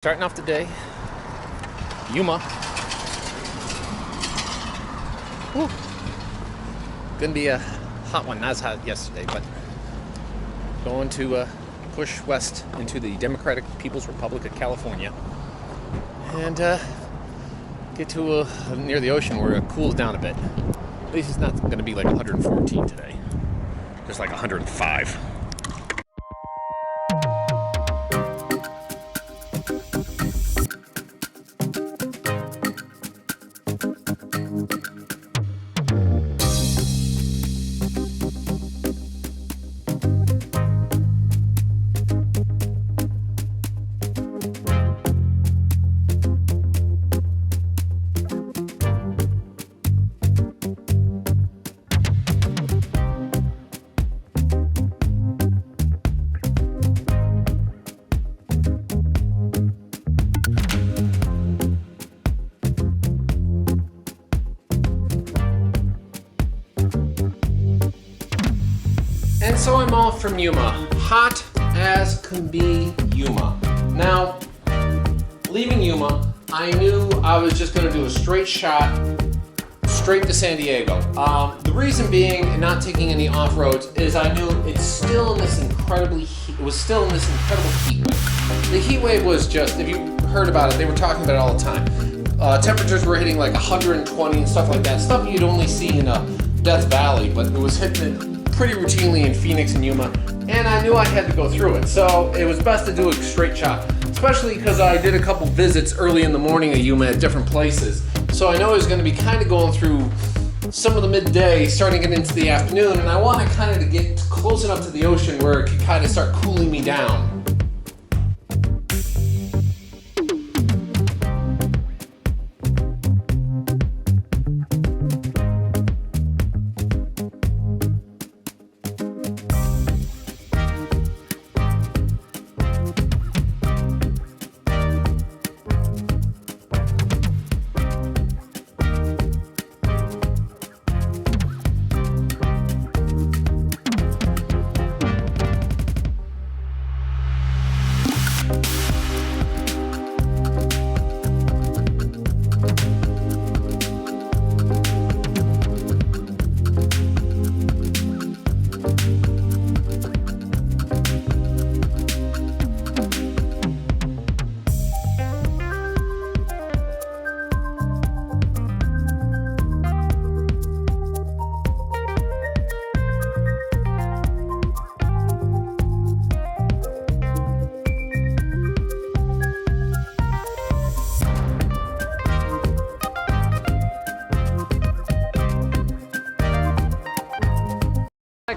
Starting off the day, Yuma. Woo. Gonna be a hot one, not as hot as yesterday, but going to push west into the Democratic People's Republic of California and get to near the ocean where it cools down a bit. At least it's not gonna be like 114 today. Just like 105. And so I'm off from Yuma, hot as can be Yuma. Now, leaving Yuma, I knew I was just going to do a straight shot, straight to San Diego. The reason being, and not taking any off-roads, is I knew it's still in this incredibly heat wave. The heat wave was just, if you heard about it, they were talking about it all the time. Temperatures were hitting like 120 and stuff like that, stuff you'd only see in Death Valley, but it was hitting it pretty routinely in Phoenix and Yuma, and I knew I had to go through it, so it was best to do a straight shot, especially because I did a couple visits early in the morning at Yuma at different places, so I know I was going to be kind of going through some of the midday, starting it into the afternoon, and I wanted kind of to get close enough to the ocean where it could kind of start cooling me down.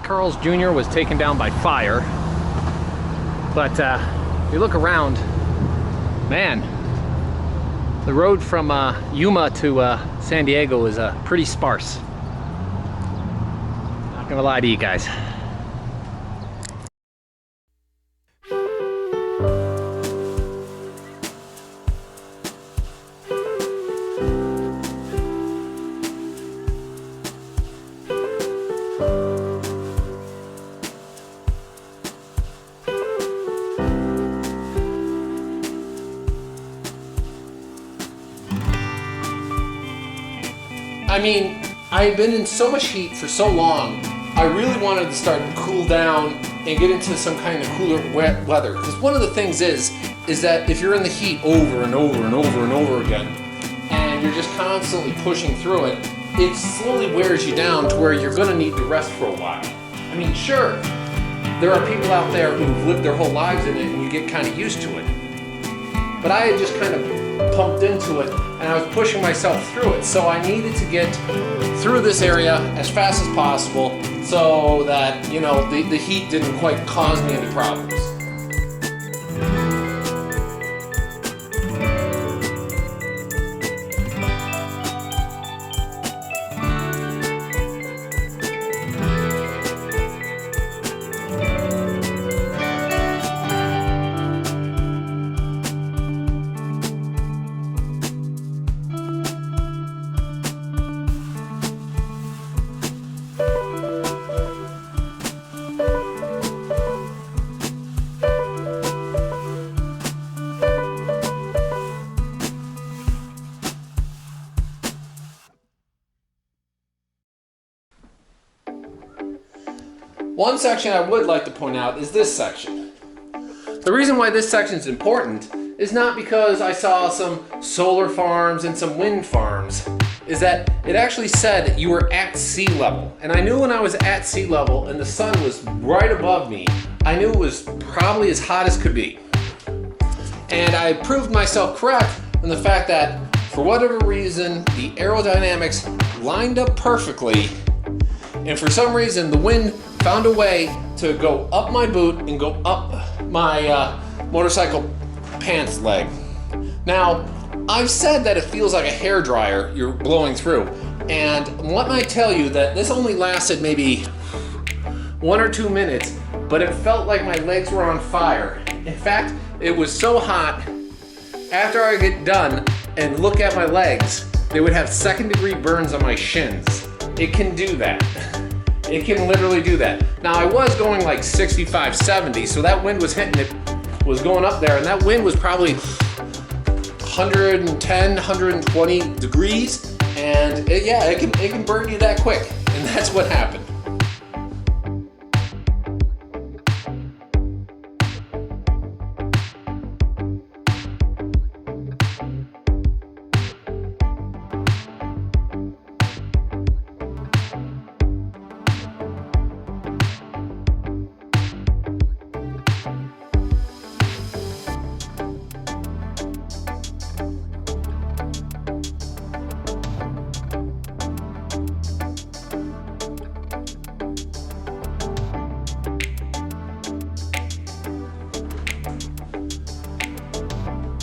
Carl's Jr. was taken down by fire, but if you look around, man, the road from Yuma to San Diego is pretty sparse. Not gonna lie to you guys. I mean, I had been in so much heat for so long, I really wanted to start to cool down and get into some kind of cooler wet weather. Because one of the things is that if you're in the heat over and over and over and over again, and you're just constantly pushing through it, it slowly wears you down to where you're gonna need to rest for a while. I mean, sure, there are people out there who've lived their whole lives in it and you get kind of used to it. But I had just kind of pumped into it and I was pushing myself through it. So I needed to get through this area as fast as possible so that, you know, the heat didn't quite cause me any problems. One section I would like to point out is this section. The reason why this section is important is not because I saw some solar farms and some wind farms, is that it actually said you were at sea level. And I knew when I was at sea level and the sun was right above me, I knew it was probably as hot as could be. And I proved myself correct in the fact that for whatever reason, the aerodynamics lined up perfectly, and for some reason the wind found a way to go up my boot and go up my motorcycle pants leg. Now, I've said that it feels like a hairdryer you're blowing through, and let me tell you that this only lasted maybe 1 or 2 minutes, but it felt like my legs were on fire. In fact, it was so hot, after I get done and look at my legs, they would have second-degree burns on my shins. It can do that. It can literally do that. Now, I was going like 65, 70, so that wind was hitting it, was going up there, and that wind was probably 110, 120 degrees, and it can burn you that quick, and that's what happened.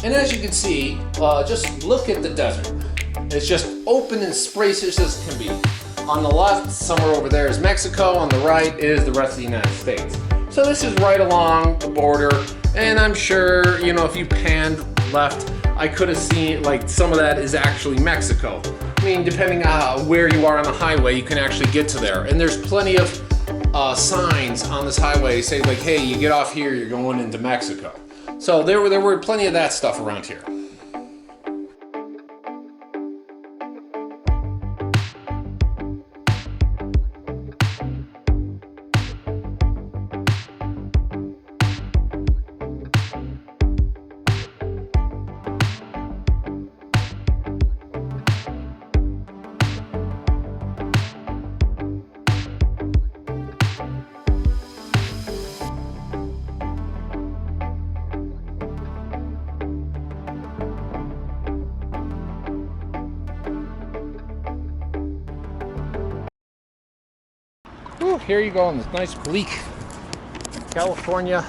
And as you can see, just look at the desert. It's just open and spacious as can be. On the left, somewhere over there is Mexico. On the right is the rest of the United States. So this is right along the border. And I'm sure, you know, if you panned left, I could have seen like some of that is actually Mexico. I mean, depending on where you are on the highway, you can actually get to there. And there's plenty of signs on this highway saying like, hey, you get off here, you're going into Mexico. So there were plenty of that stuff around here. Whew, here you go on this nice bleak California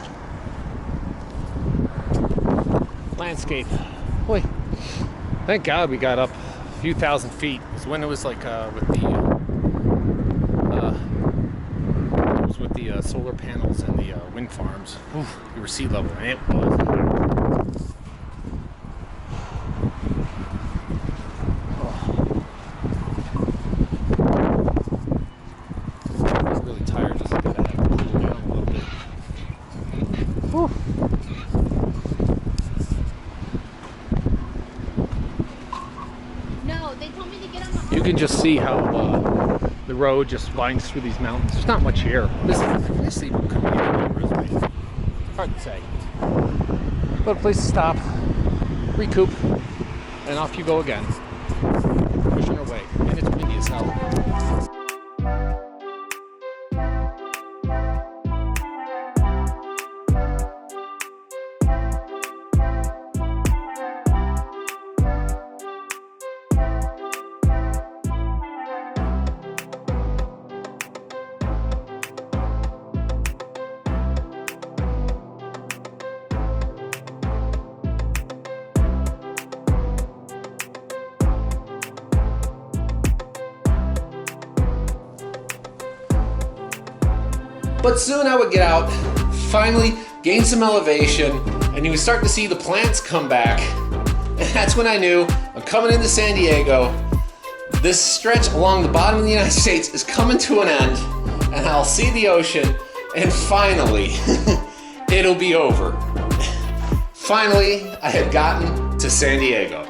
landscape. Boy, thank God we got up a few thousand feet. It was when it was like with the solar panels and the wind farms. Whew, we were sea level, and it was hot. You can just see how the road just winds through these mountains. There's not much here. This could be really hard to say. But a place to stop, recoup, and off you go again. Pushing away, and it's windy as hell. But soon I would get out, finally gain some elevation, and you would start to see the plants come back. And that's when I knew I'm coming into San Diego. This stretch along the bottom of the United States is coming to an end, and I'll see the ocean, and finally, it'll be over. Finally, I had gotten to San Diego.